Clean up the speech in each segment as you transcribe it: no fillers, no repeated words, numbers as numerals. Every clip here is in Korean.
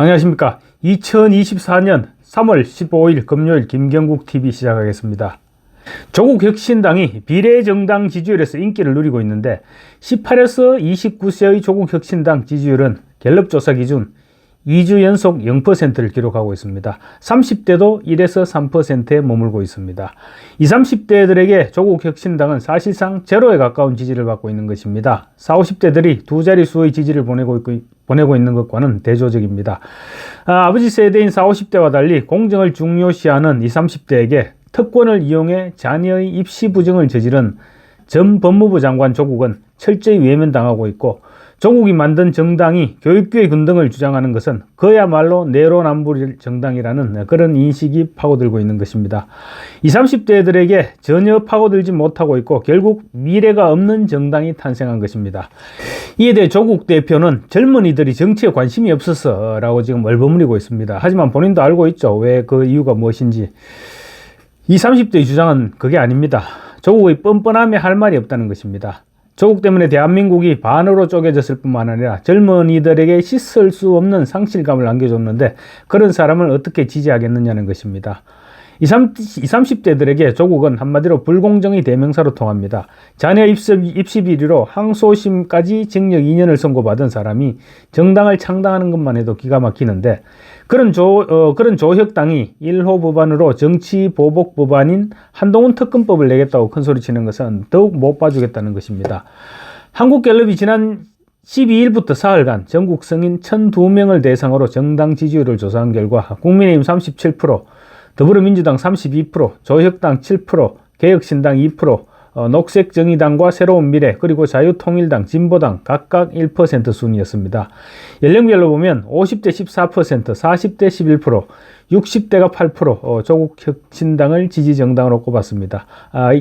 안녕하십니까. 2024년 3월 15일 금요일 김경국TV 시작하겠습니다. 조국 혁신당이 비례정당 지지율에서 인기를 누리고 있는데 18에서 29세의 조국 혁신당 지지율은 갤럽 조사 기준 2주 연속 0%를 기록하고 있습니다. 30대도 1에서 3%에 머물고 있습니다. 20, 30대들에게 조국 혁신당은 사실상 제로에 가까운 지지를 받고 있는 것입니다. 40, 50대들이 두 자릿수의 지지를 보내고 있는 것과는 대조적입니다. 아버지 세대인 40, 50대와 달리 공정을 중요시하는 20, 30대에게 특권을 이용해 자녀의 입시 부정을 저지른 전 법무부 장관 조국은 철저히 외면당하고 있고, 조국이 만든 정당이 교육계의 군등을 주장하는 것은 그야말로 내로남불 정당이라는 그런 인식이 파고들고 있는 것입니다. 20, 30대들에게 전혀 파고들지 못하고 있고 결국 미래가 없는 정당이 탄생한 것입니다. 이에 대해 조국 대표는 젊은이들이 정치에 관심이 없어서 라고 지금 얼버무리고 있습니다. 하지만 본인도 알고 있죠. 왜 그 이유가 무엇인지. 20, 30대의 주장은 그게 아닙니다. 조국의 뻔뻔함에 할 말이 없다는 것입니다. 조국 때문에 대한민국이 반으로 쪼개졌을 뿐만 아니라 젊은이들에게 씻을 수 없는 상실감을 안겨줬는데 그런 사람을 어떻게 지지하겠느냐는 것입니다. 20, 30대들에게 조국은 한마디로 불공정의 대명사로 통합니다. 자녀 입시 비리로 항소심까지 징역 2년을 선고받은 사람이 정당을 창당하는 것만 해도 기가 막히는데, 그런 조혁당이 1호 법안으로 정치 보복 법안인 한동훈 특검법을 내겠다고 큰소리치는 것은 더욱 못 봐주겠다는 것입니다. 한국갤럽이 지난 12일부터 사흘간 전국 성인 1002명을 대상으로 정당 지지율을 조사한 결과 국민의힘 37%, 더불어민주당 32%, 조혁당 7%, 개혁신당 2%, 녹색정의당과 새로운미래, 그리고 자유통일당, 진보당 각각 1% 순이었습니다. 연령별로 보면 50대 14%, 40대 11%, 60대가 8%, 조국 혁신당을 지지정당으로 꼽았습니다.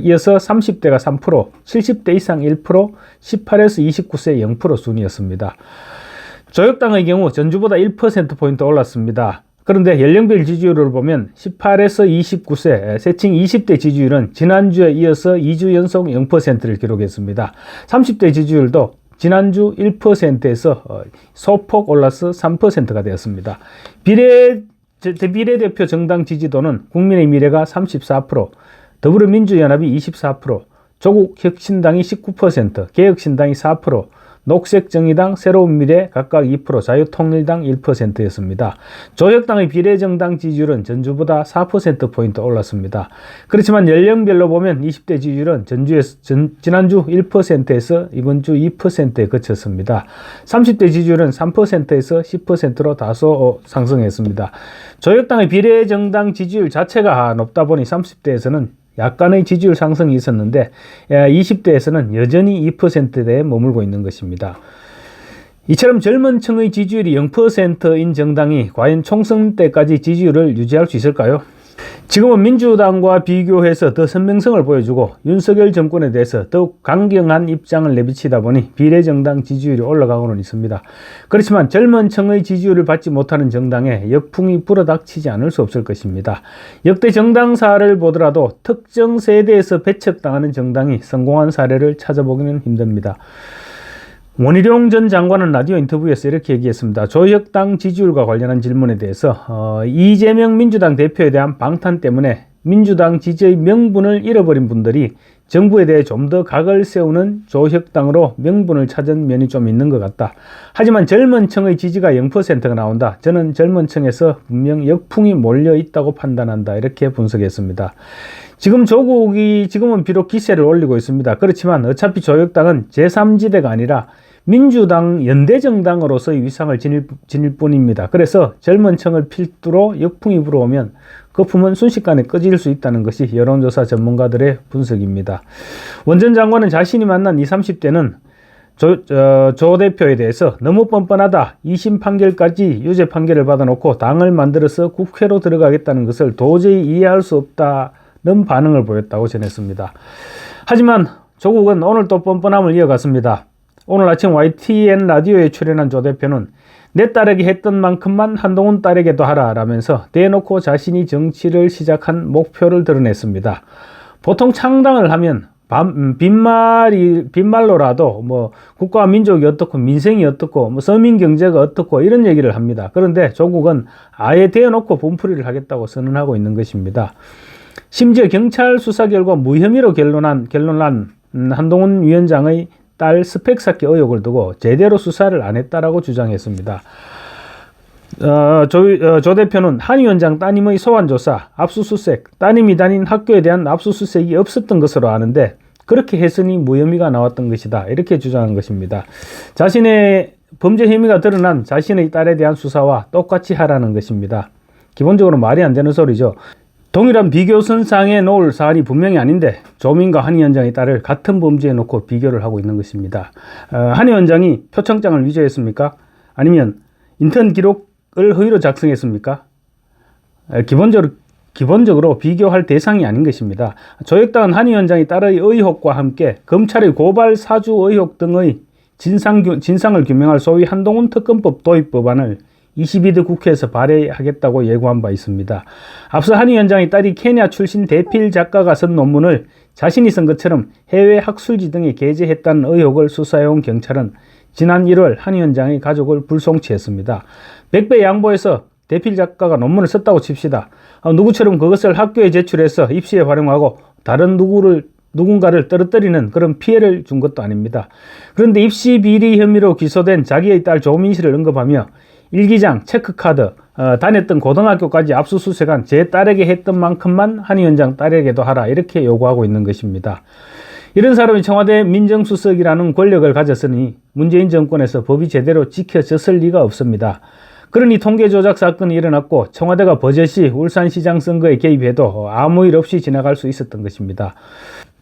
이어서 30대가 3%, 70대 이상 1%, 18에서 29세 0% 순이었습니다. 조혁당의 경우 전주보다 1%포인트 올랐습니다. 그런데 연령별 지지율을 보면 18에서 29세, 세칭 20대 지지율은 지난주에 이어서 2주 연속 0%를 기록했습니다. 30대 지지율도 지난주 1%에서 소폭 올라서 3%가 되었습니다. 비례대표 정당 지지도는 국민의 미래가 34%, 더불어민주연합이 24%, 조국혁신당이 19%, 개혁신당이 4%, 녹색정의당, 새로운미래 각각 2%, 자유통일당 1%였습니다. 조혁당의 비례정당 지지율은 전주보다 4%포인트 올랐습니다. 그렇지만 연령별로 보면 20대 지지율은 지난주 1%에서 이번 주 2%에 그쳤습니다. 30대 지지율은 3%에서 10%로 다소 상승했습니다. 조혁당의 비례정당 지지율 자체가 높다 보니 30대에서는 약간의 지지율 상승이 있었는데 20대에서는 여전히 2%대에 머물고 있는 것입니다. 이처럼 젊은 층의 지지율이 0%인 정당이 과연 총선 때까지 지지율을 유지할 수 있을까요? 지금은 민주당과 비교해서 더 선명성을 보여주고 윤석열 정권에 대해서 더욱 강경한 입장을 내비치다 보니 비례정당 지지율이 올라가고는 있습니다. 그렇지만 젊은 층의 지지율을 받지 못하는 정당에 역풍이 불어닥치지 않을 수 없을 것입니다. 역대 정당사를 보더라도 특정 세대에서 배척당하는 정당이 성공한 사례를 찾아보기는 힘듭니다. 원희룡 전 장관은 라디오 인터뷰에서 이렇게 얘기했습니다. 조혁당 지지율과 관련한 질문에 대해서 이재명 민주당 대표에 대한 방탄 때문에 민주당 지지의 명분을 잃어버린 분들이 정부에 대해 좀 더 각을 세우는 조혁당으로 명분을 찾은 면이 좀 있는 것 같다. 하지만 젊은 층의 지지가 0%가 나온다. 저는 젊은 층에서 분명 역풍이 몰려 있다고 판단한다. 이렇게 분석했습니다. 지금은 비록 기세를 올리고 있습니다. 그렇지만 어차피 조혁당은 제3지대가 아니라 민주당 연대정당으로서의 위상을 지닐 뿐입니다. 그래서 젊은 층을 필두로 역풍이 불어오면 거품은 순식간에 꺼질 수 있다는 것이 여론조사 전문가들의 분석입니다. 원 전 장관은 자신이 만난 20, 30대는 조 대표에 대해서 너무 뻔뻔하다, 2심 판결까지 유죄 판결을 받아놓고 당을 만들어서 국회로 들어가겠다는 것을 도저히 이해할 수 없다는 반응을 보였다고 전했습니다. 하지만 조국은 오늘 또 뻔뻔함을 이어갔습니다. 오늘 아침 YTN 라디오에 출연한 조 대표는 내 딸에게 했던 만큼만 한동훈 딸에게도 하라 라면서 대놓고 자신이 정치를 시작한 목표를 드러냈습니다. 보통 창당을 하면 빈말로라도 뭐 국가와 민족이 어떻고 민생이 어떻고 뭐 서민 경제가 어떻고 이런 얘기를 합니다. 그런데 조국은 아예 대어놓고 분풀이를 하겠다고 선언하고 있는 것입니다. 심지어 경찰 수사 결과 무혐의로 결론난 한동훈 위원장의 딸 스펙 쌓기 의혹을 두고 제대로 수사를 안 했다라고 주장했습니다. 조 대표는 한 위원장 따님의 소환조사, 압수수색, 따님이 다닌 학교에 대한 압수수색이 없었던 것으로 아는데 그렇게 했으니 무혐의가 나왔던 것이다. 이렇게 주장한 것입니다. 자신의 범죄 혐의가 드러난 자신의 딸에 대한 수사와 똑같이 하라는 것입니다. 기본적으로 말이 안 되는 소리죠. 동일한 비교선상에 놓을 사안이 분명히 아닌데 조민과 한 위원장의 딸을 같은 범죄에 놓고 비교를 하고 있는 것입니다. 한 위원장이 표창장을 위조했습니까? 아니면 인턴 기록을 허위로 작성했습니까? 기본적으로 비교할 대상이 아닌 것입니다. 조혁당은 한 위원장의 딸의 의혹과 함께 검찰의 고발 사주 의혹 등의 진상을 규명할 소위 한동훈 특검법 도입 법안을 22대 국회에서 발의하겠다고 예고한 바 있습니다. 앞서 한 위원장의 딸이 케냐 출신 대필 작가가 쓴 논문을 자신이 쓴 것처럼 해외 학술지 등에 게재했다는 의혹을 수사해온 경찰은 지난 1월 한 위원장의 가족을 불송치했습니다. 100배 양보해서 대필 작가가 논문을 썼다고 칩시다. 누구처럼 그것을 학교에 제출해서 입시에 활용하고 다른 누군가를 떨어뜨리는 그런 피해를 준 것도 아닙니다. 그런데 입시 비리 혐의로 기소된 자기의 딸 조민 씨를 언급하며 일기장, 체크카드, 다녔던 고등학교까지 압수수색한 제 딸에게 했던 만큼만 한 위원장 딸에게도 하라 이렇게 요구하고 있는 것입니다. 이런 사람이 청와대 민정수석이라는 권력을 가졌으니 문재인 정권에서 법이 제대로 지켜졌을 리가 없습니다. 그러니 통계 조작 사건이 일어났고 청와대가 버젓이 울산시장 선거에 개입해도 아무 일 없이 지나갈 수 있었던 것입니다.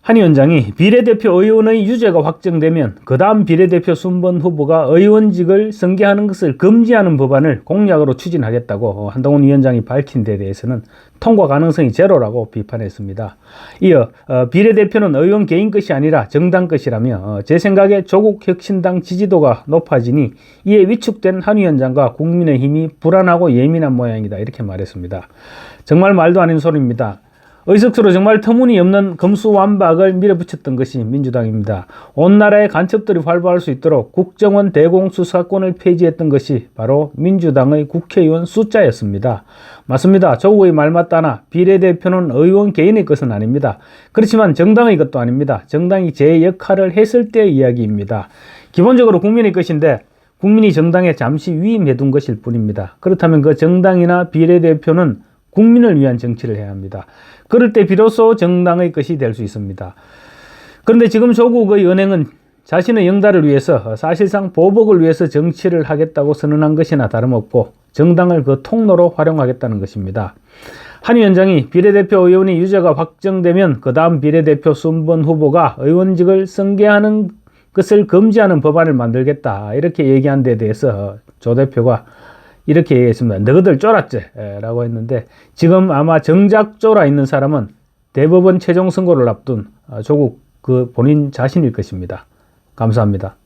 한 위원장이 비례대표 의원의 유죄가 확정되면 그 다음 비례대표 순번 후보가 의원직을 승계하는 것을 금지하는 법안을 공약으로 추진하겠다고 한동훈 위원장이 밝힌 데 대해서는 통과 가능성이 제로라고 비판했습니다. 이어 비례대표는 의원 개인 것이 아니라 정당 것이라며 제 생각에 조국 혁신당 지지도가 높아지니 이에 위축된 한 위원장과 국민의힘이 불안하고 예민한 모양이다 이렇게 말했습니다. 정말 말도 아닌 소리입니다. 의석수로 정말 터무니없는 검수완박을 밀어붙였던 것이 민주당입니다. 온 나라의 간첩들이 활보할 수 있도록 국정원 대공수사권을 폐지했던 것이 바로 민주당의 국회의원 숫자였습니다. 맞습니다. 조국의 말 맞다나 비례대표는 의원 개인의 것은 아닙니다. 그렇지만 정당의 것도 아닙니다. 정당이 제 역할을 했을 때의 이야기입니다. 기본적으로 국민의 것인데 국민이 정당에 잠시 위임해둔 것일 뿐입니다. 그렇다면 그 정당이나 비례대표는 국민을 위한 정치를 해야 합니다. 그럴 때 비로소 정당의 것이 될 수 있습니다. 그런데 지금 조국의 은행은 자신의 영달을 위해서 사실상 보복을 위해서 정치를 하겠다고 선언한 것이나 다름없고 정당을 그 통로로 활용하겠다는 것입니다. 한 위원장이 비례대표 의원의 유죄가 확정되면 그 다음 비례대표 순번 후보가 의원직을 승계하는 것을 금지하는 법안을 만들겠다 이렇게 얘기한 데 대해서 조 대표가 이렇게 얘기했습니다. 너희들 쫄았지? 라고 했는데 지금 아마 정작 쫄아 있는 사람은 대법원 최종 선고를 앞둔 조국 그 본인 자신일 것입니다. 감사합니다.